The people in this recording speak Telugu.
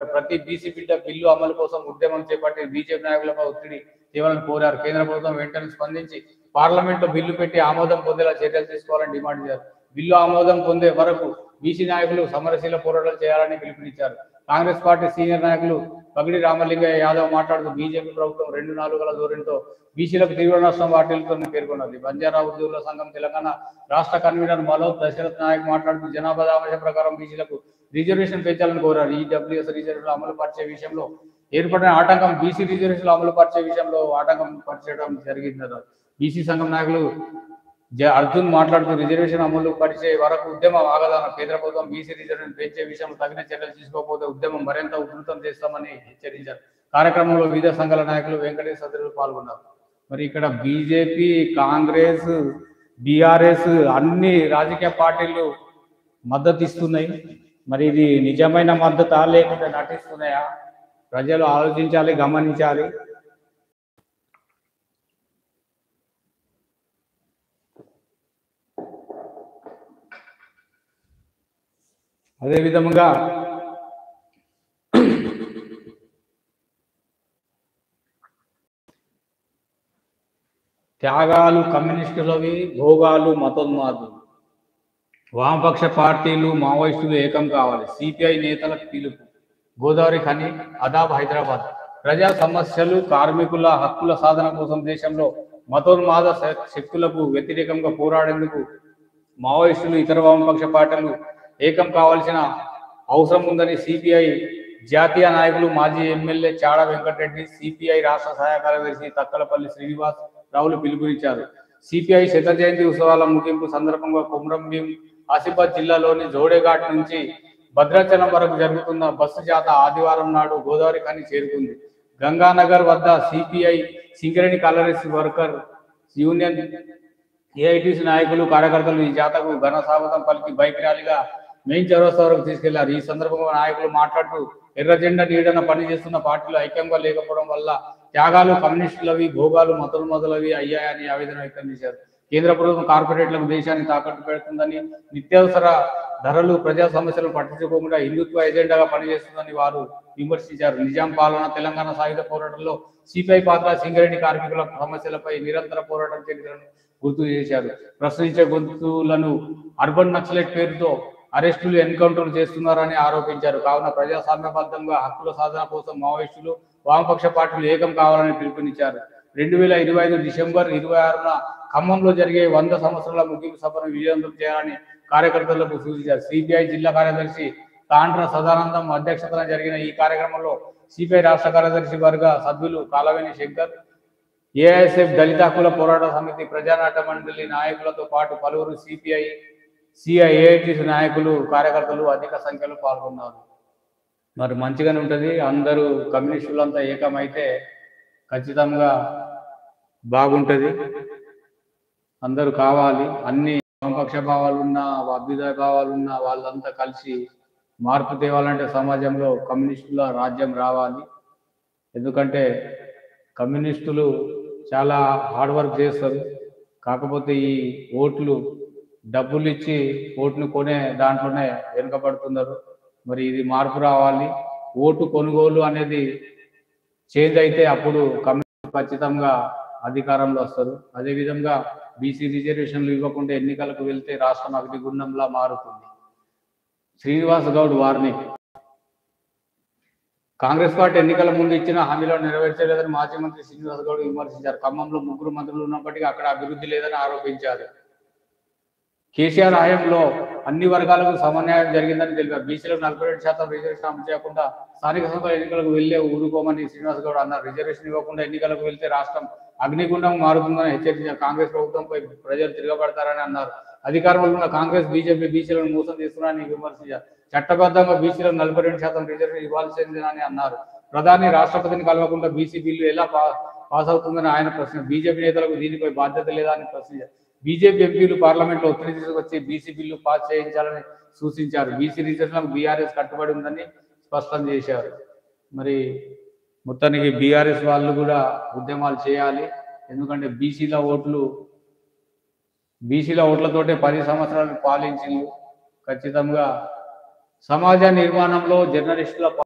ప్రతి బీసీ బిడ్డ బిల్లు అమలు కోసం ఉద్యమం చేపట్టి బీజేపీ నాయకులపై ఒత్తిడి తేవాలని కోరారు. కేంద్ర ప్రభుత్వం వెంటనే స్పందించి పార్లమెంట్లో బిల్లు పెట్టి ఆమోదం పొందేలా చర్యలు తీసుకోవాలని డిమాండ్ చేశారు. బిల్లు ఆమోదం పొందే వరకు బీసీ నాయకులు సమరశీల పోరాటాలు చేయాలని పిలుపునిచ్చారు. కాంగ్రెస్ పార్టీ సీనియర్ నాయకులు పగిడి రామలింగయ్య యాదవ్ మాట్లాడుతూ బీజేపీ ప్రభుత్వం 2 నాలుగుల ధోరణితో బీసీలకు తీవ్ర నష్టం వాటిల్లుతుందని పేర్కొన్నది. బంజారా ఉద్యోగుల సంఘం తెలంగాణ రాష్ట్ర కన్వీనర్ మనోజ్ దశరథ్ నాయక్ మాట్లాడుతూ జనాభా దామాష ప్రకారం బీసీలకు రిజర్వేషన్ పెంచాలని కోరారు. ఈడబ్ల్యూఎస్ రిజర్వేషన్లు అమలు పరిచే విషయంలో ఏర్పడిన ఆటంకం బీసీ రిజర్వేషన్లు అమలు పరిచే విషయంలో ఆటంకం పరిచడం జరిగిందన్నారు. బీసీ సంఘం నాయకులు అర్జున్ మాట్లాడుతూ రిజర్వేషన్ అమలు పరిచే వరకు ఉద్యమం ఆగదన్న కేంద్ర ప్రభుత్వం బీసీ రిజర్వేషన్ పెంచే విషయంలో తగిన చర్యలు తీసుకోకపోతే ఉద్యమం మరింత ఉధృతం చేస్తామని హెచ్చరించారు. కార్యక్రమంలో వివిధ సంఘాల నాయకులు వెంకటేష్ సదరులు పాల్గొన్నారు. మరి ఇక్కడ బీజేపీ, కాంగ్రెస్, బీఆర్ఎస్ అన్ని రాజకీయ పార్టీలు మద్దతు ఇస్తున్నాయి. మరి ఇది నిజమైన మద్దతా లేకుంటే నటిస్తున్నాయా? ప్రజలు ఆలోచించాలి, గమనించాలి. అదేవిధంగా త్యాగాలు కమ్యూనిస్టులవి, భోగాలు మతోన్మాదులు. వామపక్ష పార్టీలు, మావోయిస్టులు ఏకం కావాలి. సిపిఐ నేతలకు పిలుపు. గోదావరి ఖని, అదాబ్ హైదరాబాద్. ప్రజా సమస్యలు, కార్మికుల హక్కుల సాధన కోసం దేశంలో మతోన్మాద శక్తులకు వ్యతిరేకంగా పోరాడేందుకు మావోయిస్టులు, ఇతర వామపక్ష పార్టీలు ఏకం కావాల్సిన అవసరం ఉందని సిపిఐ జాతీయ నాయకులు, మాజీ ఎమ్మెల్యే చాడ వెంకటరెడ్డి, సిపిఐ రాష్ట్ర సహాయ కార్యదర్శి తక్కలపల్లి శ్రీనివాస్ రావులు పిలుపునిచ్చారు. సిపిఐ శత జయంతి ఉత్సవాల ముగింపు సందర్భంగా కొమ్రంభీం ఆసిఫాబాద్ జిల్లాలోని జోడేఘాట్ నుంచి భద్రాచలం వరకు జరుగుతున్న బస్సు జాత ఆదివారం నాడు గోదావరి ఖని చేరుకుంది. గంగానగర్ వద్ద CPI Singareni collieries worker union, AITC నాయకులు, కార్యకర్తలు ఈ జాతకు ఘన స్వాగతం పలికి బైక్ ర్యాలీగా మెయిన్ చౌరస్తా వరకు తీసుకెళ్లారు. ఈ సందర్భంగా నాయకులు మాట్లాడుతూ ఎర్ర జెండా నీడన పనిచేస్తున్న పార్టీలు ఐక్యంగా లేకపోవడం వల్ల త్యాగాలు కమ్యూనిస్టులవి, భోగాలు మతోన్మాదులవి అయ్యాయని ఆవేదన వ్యక్తం చేశారు. కేంద్ర ప్రభుత్వం కార్పొరేట్లకు దేశాన్ని తాకట్టు పెడుతుందని, నిత్యావసర ధరలు, ప్రజా సమస్యలను పట్టించుకోకుండా హిందుత్వ ఎజెండాగా పనిచేస్తుందని వారు విమర్శించారు. నిజాం పాలన, తెలంగాణ సాయుధ పోరాటంలో సిపిఐ పాత్ర, సింగరేణి కార్మికుల సమస్యలపై నిరంతర పోరాటం చరిత్రను గుర్తు చేశారు. ప్రశ్నించే గొంతులను అర్బన్ నక్సలైట్ పేరుతో అరెస్టులు, ఎన్కౌంటర్లు చేస్తున్నారని ఆరోపించారు. కావున ప్రజాస్వామ్యబద్ధంగా హక్కుల సాధన కోసం మావోయిస్టులు, వామపక్ష పార్టీలు ఏకం కావాలని పిలుపునిచ్చారు. 2025 డిసెంబర్ 26న ఖమ్మంలో జరిగే 100 సంవత్సరాల ముగింపు సభను విజయవంతం చేయాలని కార్యకర్తలకు సూచించారు. సిపిఐ జిల్లా కార్యదర్శి తాండ్ర సదానందం అధ్యక్షతన జరిగిన ఈ కార్యక్రమంలో సిపిఐ రాష్ట్ర కార్యదర్శి వర్గ సభ్యులు కాలవేణి శంకర్, ఏఐఎస్ఎఫ్ దళిత హక్కుల పోరాట సమితి ప్రజానాట్య మండలి నాయకులతో పాటు పలువురు సిపిఐ, సిఐఏటీసీ నాయకులు, కార్యకర్తలు అధిక సంఖ్యలో పాల్గొన్నారు. మరి మంచిగానే ఉంటుంది. అందరూ కమ్యూనిస్టులంతా ఏకమైతే ఖచ్చితంగా బాగుంటుంది. అందరూ కావాలి. అన్ని వామపక్ష భావాలున్నా, అభ్యుదయ భావాలున్నా వాళ్ళంతా కలిసి మార్పు తేవాలంటే సమాజంలో కమ్యూనిస్టుల రాజ్యం రావాలి. ఎందుకంటే కమ్యూనిస్టులు చాలా హార్డ్ వర్క్ చేస్తారు. కాకపోతే ఈ ఓట్లు డబ్బులు ఇచ్చి ఓటును కొనే దాంట్లోనే వెనుకబడుతున్నారు. మరి ఇది మార్పు రావాలి. ఓటు కొనుగోలు అనేది చేంజ్ అయితే అప్పుడు కమ్యూనిస్టులు ఖచ్చితంగా అధికారంలో వస్తారు. అదేవిధంగా బీసీ రిజర్వేషన్లు ఇవ్వకుండా ఎన్నికలకు వెళ్తే రాష్ట్రం అగ్నిగుండంలా మారుతుంది. శ్రీనివాస్ గౌడ్ వార్నింగ్. కాంగ్రెస్ పార్టీ ఎన్నికల ముందు ఇచ్చిన హామీలను నెరవేర్చలేదని మాజీ మంత్రి శ్రీనివాస్ గౌడ్ విమర్శించారు. ఖమ్మంలో 3 మంత్రులు ఉన్నప్పటికీ అక్కడ అభివృద్ధి లేదని ఆరోపించారు. కేసీఆర్ హయాంలో అన్ని వర్గాలకు సమన్యాయం జరిగిందని తెలిపారు. బీసీలకు 42% రిజర్వేషన్ అమలు చేయకుండా స్థానిక సంస్థల ఎన్నికలకు వెళ్లే ఊరుకోమని శ్రీనివాస్ గౌడ్ అన్నారు. రిజర్వేషన్ ఇవ్వకుండా ఎన్నికలకు వెళ్తే రాష్ట్రం అగ్నిగుండం మారుతుందని హెచ్చరించారు. కాంగ్రెస్ ప్రభుత్వంపై ప్రజలు తిరగబడతారని అన్నారు. అధికారంలో ఉన్న కాంగ్రెస్, బీజేపీ బీసీలను మోసం చేస్తున్నారని విమర్శించారు. చట్టబద్ధంగా బీసీలకు 42% రిజర్వేషన్ ఇవ్వాల్సిందేనని అన్నారు. ప్రధాని రాష్ట్రపతిని కలవకుండా బీసీ బిల్లు ఎలా పాస్ అవుతుందని ఆయన ప్రశ్న. బీజేపీ నేతలకు దీనిపై బాధ్యత లేదా అని ప్రశ్నించారు. బీజేపీ ఎంపీలు పార్లమెంట్లో ఒత్తిడి తీసుకొచ్చి బీసీ బిల్లు పాస్ చేయించాలని సూచించారు. బీసీ రిజర్వేషన్లకు బీఆర్ఎస్ కట్టుబడి ఉందని స్పష్టం చేశారు. మరి మొత్తానికి బీఆర్ఎస్ వాళ్ళు కూడా ఉద్యమాలు చేయాలి. ఎందుకంటే బీసీల ఓట్లతోటే 10 సంవత్సరాలు పాలించింది. ఖచ్చితంగా సమాజ నిర్మాణంలో జర్నలిస్టుల